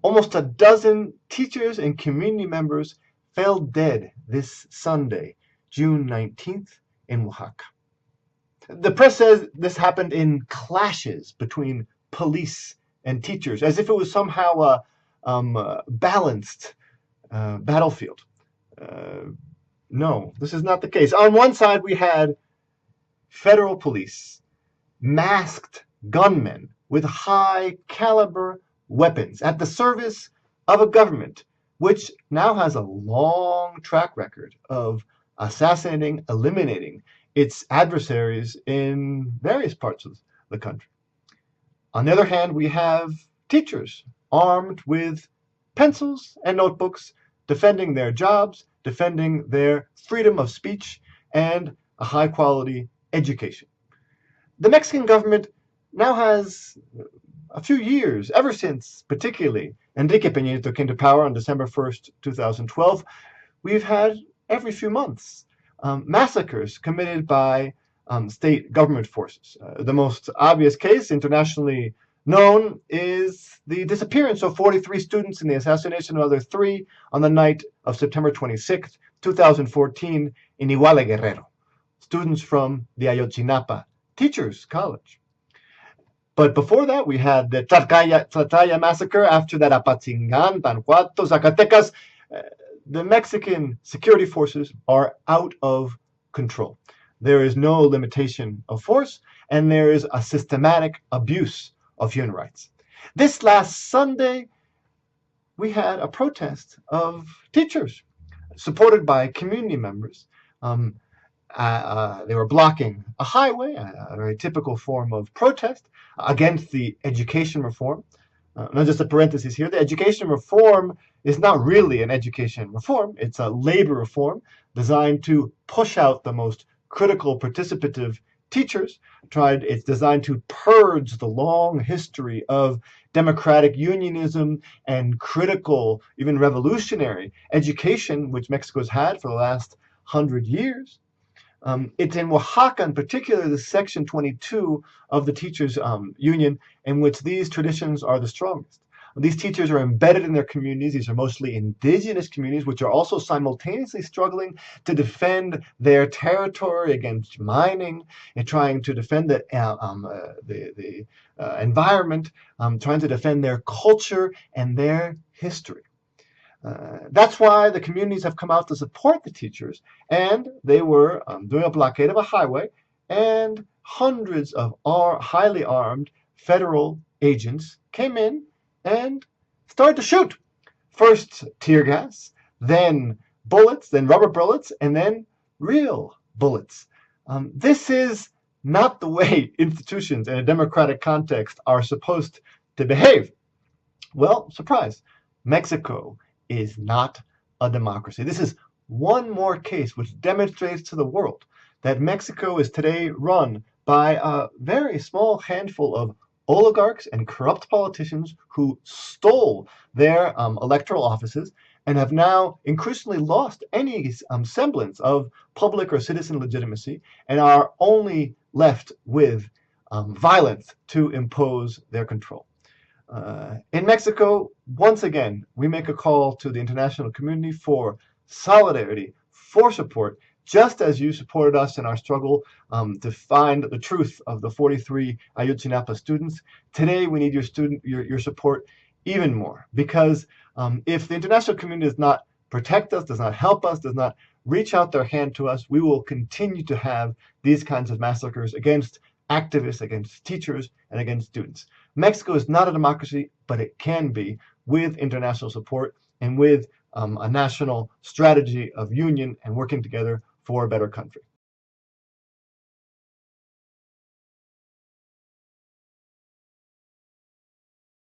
Almost a dozen teachers and community members fell dead this Sunday, June 19th, in Oaxaca. The press says this happened in clashes between police and teachers, as if it was somehow a balanced battlefield. No, this is not the case. On one side, we had federal police, masked gunmen with high caliber weapons at the service of a government which now has a long track record of assassinating, eliminating its adversaries in various parts of the country. On the other hand, we have teachers armed with pencils and notebooks, defending their jobs, defending their freedom of speech, and a high quality education. The Mexican government now has a few years, ever since particularly Enrique Peña Nieto came to power on December 1st, 2012, we've had every few months massacres committed by state government forces. The most obvious case, internationally known, is the disappearance of 43 students and the assassination of other 3 on the night of September 26th, 2014 in Iguala, Guerrero, students from the Ayotzinapa Teachers College. But before that, we had the Tlatlaya massacre, after that Apatzingan, Tanhuato, Zacatecas. The Mexican security forces are out of control. There is no limitation of force, and there is a systematic abuse of human rights. This last Sunday, we had a protest of teachers supported by community members. They were blocking a highway, a very typical form of protest against the education reform. Now, just a parenthesis here, the education reform is not really an education reform. It's a labor reform designed to push out the most critical, participative teachers. It's designed to purge the long history of democratic unionism and critical, even revolutionary education, which Mexico has had for the last 100 years. It's in Oaxaca, in particular, the Section 22 of the teachers' union, in which these traditions are the strongest. These teachers are embedded in their communities. These are mostly indigenous communities, which are also simultaneously struggling to defend their territory against mining and trying to defend the environment, trying to defend their culture and their history. That's why the communities have come out to support the teachers, and they were doing a blockade of a highway, and hundreds of highly armed federal agents came in and started to shoot. First tear gas, then bullets, then rubber bullets, and then real bullets. This is not the way institutions in a democratic context are supposed to behave. Well, surprise, Mexico is not a democracy. This is one more case which demonstrates to the world that Mexico is today run by a very small handful of oligarchs and corrupt politicians who stole their electoral offices and have now increasingly lost any semblance of public or citizen legitimacy and are only left with violence to impose their control. In Mexico, once again, we make a call to the international community for solidarity, for support, just as you supported us in our struggle to find the truth of the 43 Ayotzinapa students. Today, we need your support even more, because if the international community does not protect us, does not help us, does not reach out their hand to us, we will continue to have these kinds of massacres against activists, against teachers, and against students. Mexico is not a democracy, but it can be with international support and with a national strategy of union and working together for a better country.